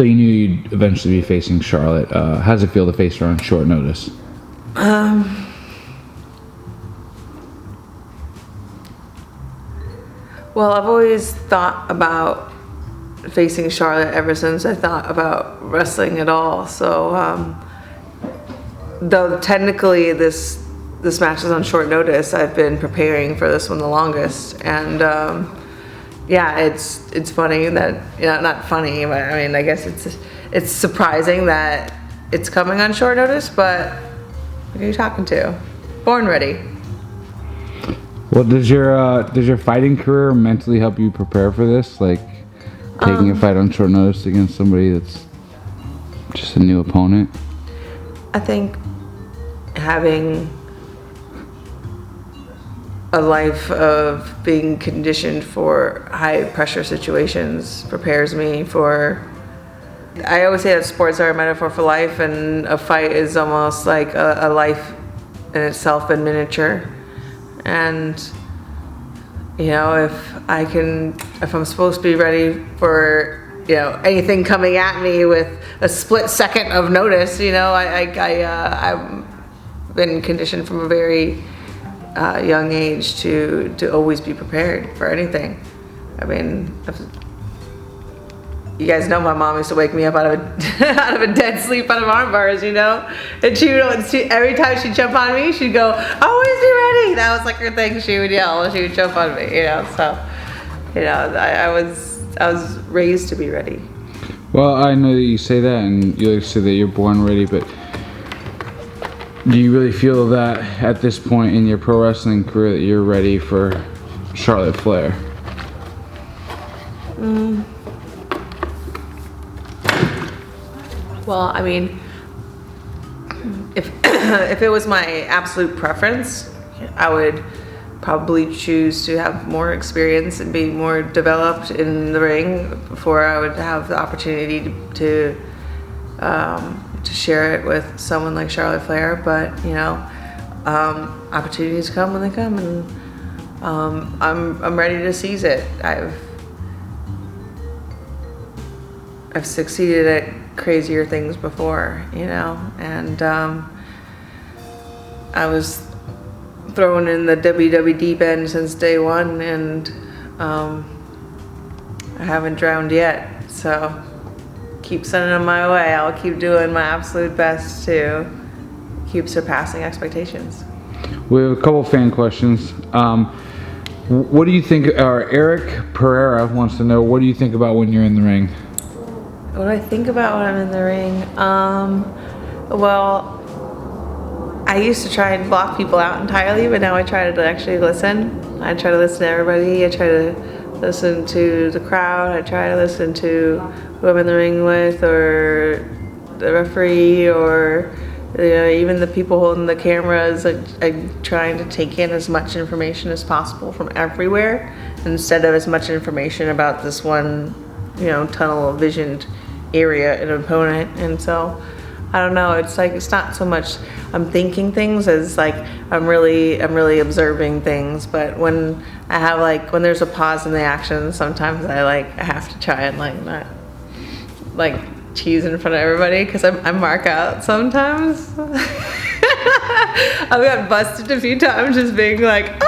So you knew you'd eventually be facing Charlotte. How does it feel to face her on short notice? Well, I've always thought about facing Charlotte ever since I thought about wrestling at all. So, though technically this match is on short notice, I've been preparing for this one the longest. And yeah, it's funny that, not funny, but I mean, I guess it's surprising that it's coming on short notice. But who are you talking to? Born ready. Well, does your fighting career mentally help you prepare for this? Like taking a fight on short notice against somebody that's just a new opponent? I think having a life of being conditioned for high pressure situations prepares me for. I always say that sports are a metaphor for life, and a fight is almost like a life in itself in miniature. And if I'm supposed to be ready for anything coming at me with a split second of notice, I've been conditioned from a very young age to always be prepared for anything. I mean, you guys know my mom used to wake me up out of a dead sleep out of arm bars, and she every time she'd jump on me, she'd go, "Always be ready." That was like her thing. She would yell when she would jump on me, So, I was raised to be ready. Well, I know that you say that, and you like to say that you're born ready, but do you really feel that at this point in your pro wrestling career that you're ready for Charlotte Flair? Well, I mean, if it was my absolute preference, I would probably choose to have more experience and be more developed in the ring before I would have the opportunity to share it with someone like Charlotte Flair. But opportunities come when they come, and I'm ready to seize it. I've succeeded at crazier things before, and I was thrown in the WWE deep end since day one, and I haven't drowned yet. So keep sending them my way. I'll keep doing my absolute best to keep surpassing expectations. We have a couple fan questions. What do you think? Eric Pereira wants to know, what do you think about when you're in the ring? What do I think about when I'm in the ring? Well, I used to try and block people out entirely, but now I try to actually listen. I try to listen to everybody. I try to listen to the crowd. I try to listen to who I'm in the ring with, or the referee, or even the people holding the cameras. I'm trying to take in as much information as possible from everywhere, instead of as much information about this one, tunnel visioned area an opponent. And so I don't know, it's like it's not so much I'm thinking things as like I'm really observing things. But when I have when there's a pause in the action, sometimes I have to try and not cheese in front of everybody, because I mark out sometimes. I've got busted a few times just being like,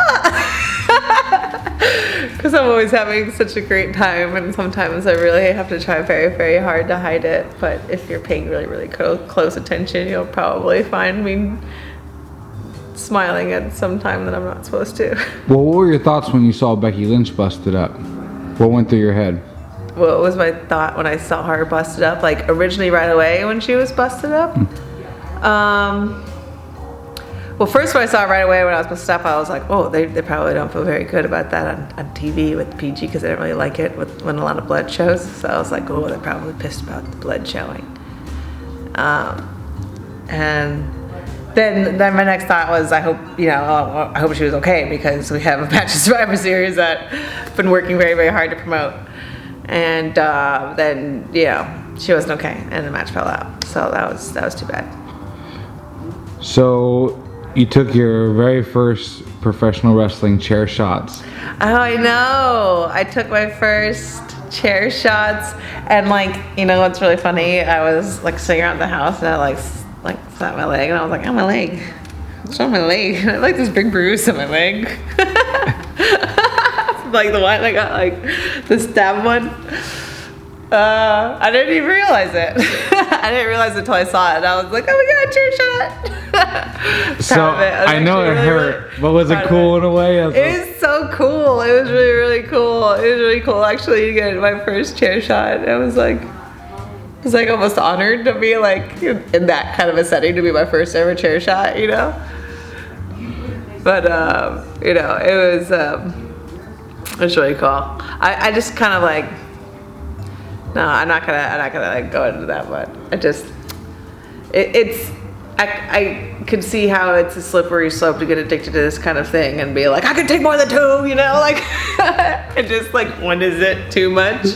because I'm always having such a great time, and sometimes I really have to try very, very hard to hide it. But if you're paying really, really close attention, you'll probably find me smiling at some time that I'm not supposed to. Well, what were your thoughts when you saw Becky Lynch busted up? What went through your head? What was my thought when I saw her busted up? Originally right away when she was busted up? Well, first when I saw it right away when I was busted up, I was like, oh, they probably don't feel very good about that on TV with PG, because they don't really like it when a lot of blood shows. So I was like, oh, they're probably pissed about the blood showing. And then my next thought was, I hope she was okay, because we have a Match of Survivor Series that I've been working very, very hard to promote. And then she wasn't okay, and the match fell out. So that was too bad. So you took your very first professional wrestling chair shots. Oh, I know. I took my first chair shots. And like, you know what's really funny? I was like sitting around the house and I like slapped my leg and I was like, oh, my leg. What's wrong with my leg? I have like this big bruise on my leg. Like the one I got, like the stab one. I didn't even realize it. I didn't realize it until I saw it. I was like, oh my god, chair shot. So I know it hurt, but was it cool in a way? It was so cool. It was really, really cool. It was really cool actually to get my first chair shot. I was like almost honored to be like in that kind of a setting, to be my first ever chair shot, you know? But you know, it was really cool. I just kind of like, no, I'm not gonna like go into that, but I could see how it's a slippery slope to get addicted to this kind of thing and be like, I can take more than 2, you know, like, and just like, when is it too much?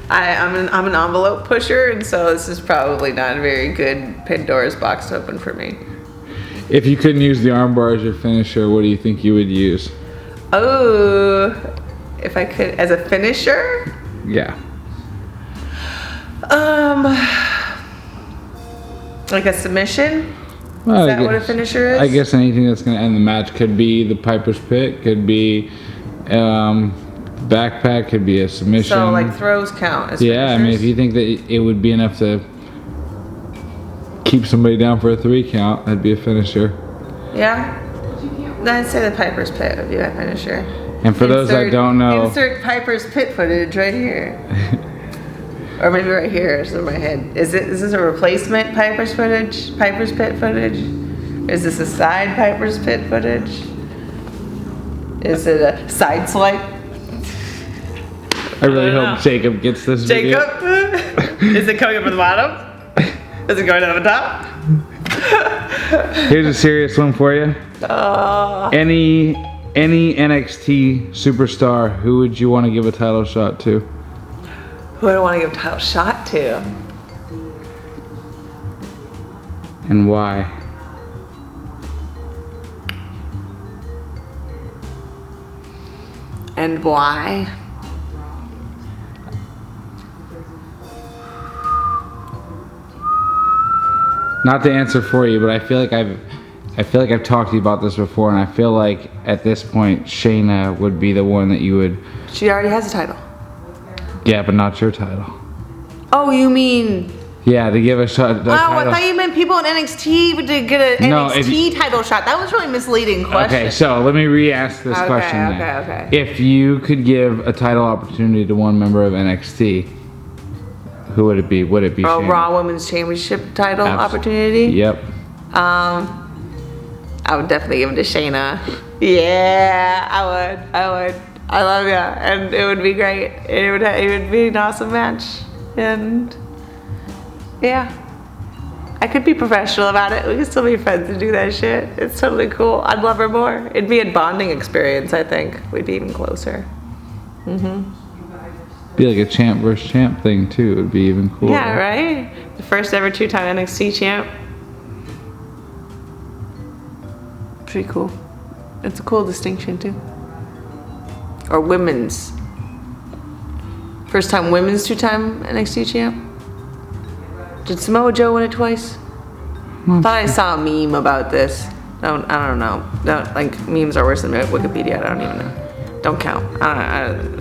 I'm an envelope pusher, and so this is probably not a very good Pandora's box to open for me. If you couldn't use the armbar as your finisher, what do you think you would use? Oh, if I could, as a finisher? Yeah. Like a submission? Well, Is that what a finisher is? I guess anything that's going to end the match could be the Piper's Pit, could be backpack, could be a submission. So like throws count as finishers? Yeah, I mean, if you think that it would be enough to keep somebody down for a 3 count, that'd be a finisher. Yeah? I'd say the Piper's Pit would be my finisher. And for those that don't know, insert Piper's Pit footage right here. Or maybe right here, it's in my head. Is this a replacement Piper's Pit footage? Is this a side Piper's Pit footage? Is it a side swipe? I really hope Jacob gets this video. Jacob? Is it coming up from the bottom? Is it going to the top? Here's a serious one for you. Any NXT superstar, who would you want to give a title shot to? Who do I want to give a title shot to? And why? And why? Not the answer for you, but I feel like I've talked to you about this before, and I feel like at this point Shayna would be the one that you would. She already has a title. Yeah, but not your title. Oh, you mean? Yeah, to give a shot. Oh, I thought you meant people in NXT to get an NXT title shot. That was really misleading question. Okay, so let me re-ask this question then. Okay. If you could give a title opportunity to one member of NXT, who would it be? Would it be Shayna? Raw Women's Championship title opportunity? Yep. I would definitely give it to Shayna. Yeah, I would. I love you, and it would be great. It would be an awesome match, and yeah, I could be professional about it. We could still be friends and do that shit. It's totally cool. I'd love her more. It'd be a bonding experience. I think we'd be even closer. Be like a champ versus champ thing too. It would be even cooler. Yeah, right. The first ever 2-time NXT champ. Pretty cool. It's a cool distinction too. Or women's. First time women's 2-time NXT champ. Did Samoa Joe win it twice? Thought I saw a meme about this. I don't know. Like memes are worse than Wikipedia. I don't even know. Don't count. I don't know.